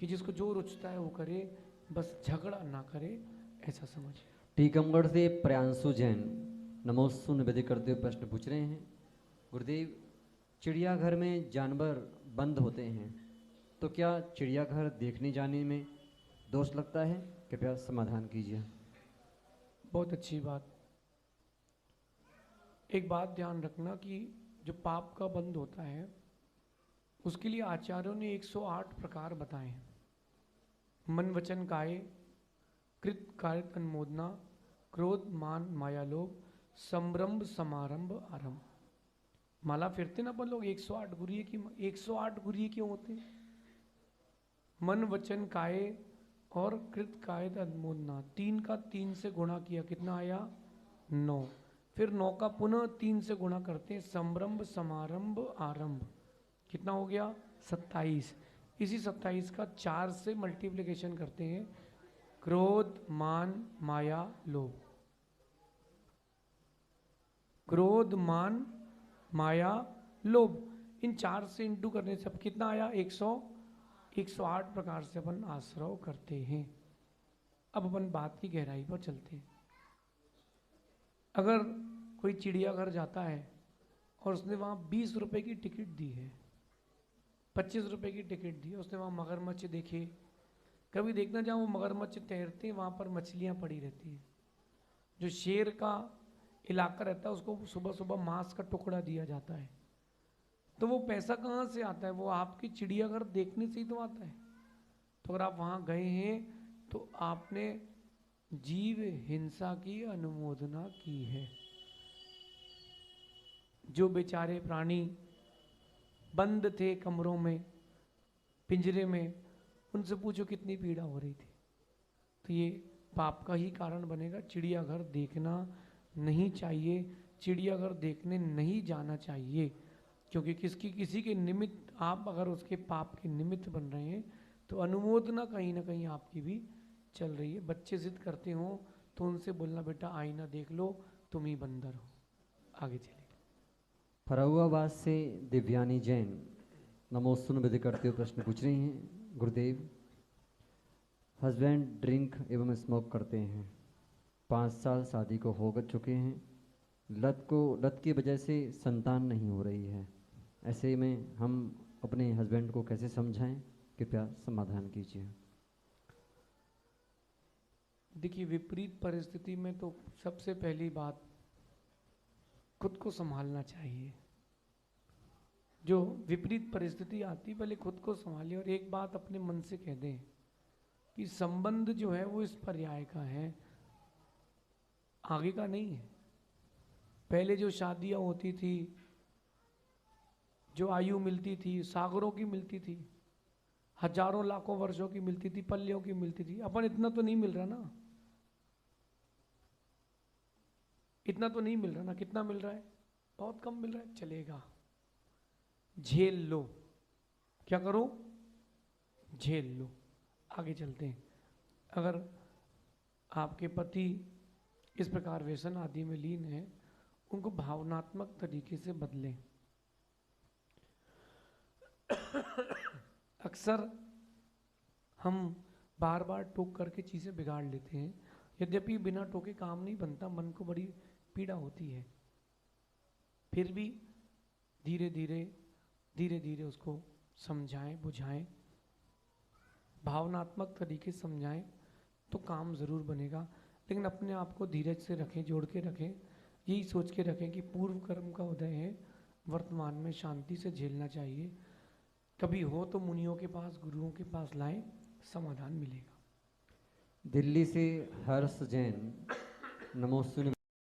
कि जिसको जो रुचता है वो करे, बस झगड़ा ना करे, ऐसा समझिए। टीकमगढ़ से प्रियांशु जैन नमोस्तु निवेदित करते हुए प्रश्न पूछ रहे हैं। गुरुदेव, चिड़ियाघर में जानवर बंद होते हैं तो क्या चिड़ियाघर देखने जाने में दोष लगता है? कृपया समाधान कीजिए। बहुत अच्छी बात। एक बात ध्यान रखना कि जो पाप का बंध होता है उसके लिए आचार्यों ने 108 प्रकार बताए हैं। मन वचन काये, कृत कारित अनुमोदना, क्रोध मान माया लोभ, संभ्रम समारंभ आरंभ। माला फिरते ना अपन लोग 108 गुरिये की। 108 गुरिये क्यों होते हैं? मन वचन काये और कृत कायद अनुमोदना, 3 का 3 से गुणा किया, कितना आया? 9। फिर 9 का पुनः 3 से गुणा करते हैं, संभ्रम समारंभ आरंभ, कितना हो गया? 27। इसी 27 का 4 से मल्टीप्लिकेशन करते हैं, क्रोध मान माया लोभ। क्रोध मान माया लोभ, इन 4 से इंटू करने से अब कितना आया? 108 प्रकार से अपन आश्रव करते हैं। अब अपन बात की गहराई पर चलते हैं। अगर कोई चिड़ियाघर जाता है और उसने वहाँ 20 रुपए की टिकट दी है, 25 रुपए की टिकट दी है, उसने वहाँ मगरमच्छ देखे। कभी देखना जहाँ वो मगरमच्छ तैरते हैं वहाँ पर मछलियाँ पड़ी रहती हैं। जो शेर का इलाका रहता है उसको सुबह सुबह मांस का टुकड़ा दिया जाता है। तो वो पैसा कहाँ से आता है? वो आपकी चिड़ियाघर देखने से ही तो आता है। तो अगर आप वहाँ गए हैं तो आपने जीव हिंसा की अनुमोदना की है। जो बेचारे प्राणी बंद थे कमरों में, पिंजरे में, उनसे पूछो कितनी पीड़ा हो रही थी। तो ये पाप का ही कारण बनेगा। चिड़ियाघर देखना नहीं चाहिए, चिड़ियाघर देखने नहीं जाना चाहिए, क्योंकि किसी के निमित्त आप अगर उसके पाप के निमित्त बन रहे हैं तो अनुमोदना कहीं ना कहीं आपकी भी चल रही है। बच्चे जिद करते हो तो उनसे बोलना, बेटा आईना देख लो, तुम ही बंदर हो। आगे चलिए। फरुआबाद से दिव्यानी जैन नमोस्तु निवेदित करते हुए प्रश्न पूछ रही हैं। गुरुदेव, हस्बैंड ड्रिंक एवं स्मोक करते हैं, 5 साल शादी को हो चुके हैं, लत की वजह से संतान नहीं हो रही है। ऐसे में हम अपने हस्बैंड को कैसे समझाएं? कृपया समाधान कीजिए। देखिए, विपरीत परिस्थिति में तो सबसे पहली बात खुद को संभालना चाहिए। जो विपरीत परिस्थिति आती, पहले खुद को संभालिए और एक बात अपने मन से कह दें कि संबंध जो है वो इस पर्याय का है, आगे का नहीं है। पहले जो शादियां होती थी, जो आयु मिलती थी, सागरों की मिलती थी, हजारों लाखों वर्षों की मिलती थी, पल्लियों की मिलती थी। अपन इतना तो नहीं मिल रहा ना, इतना तो नहीं मिल रहा ना। कितना मिल रहा है? बहुत कम मिल रहा है। चलेगा, झेल लो। क्या करो? झेल लो। आगे चलते हैं। अगर आपके पति इस प्रकार व्यसन आदि में लीन है, उनको भावनात्मक तरीके से बदलें। अक्सर हम बार बार टोक करके चीज़ें बिगाड़ लेते हैं। यद्यपि बिना टोके काम नहीं बनता, मन को बड़ी पीड़ा होती है, फिर भी धीरे धीरे उसको समझाएं, बुझाएं, भावनात्मक तरीके से समझाएं तो काम ज़रूर बनेगा। लेकिन अपने आप को धीरज से रखें, जोड़ के रखें, यही सोच के रखें कि पूर्व कर्म का उदय है, वर्तमान में शांति से झेलना चाहिए। कभी हो तो मुनियों के पास, गुरुओं के पास लाएं, समाधान मिलेगा। दिल्ली से हर्ष जैन नमोस्तु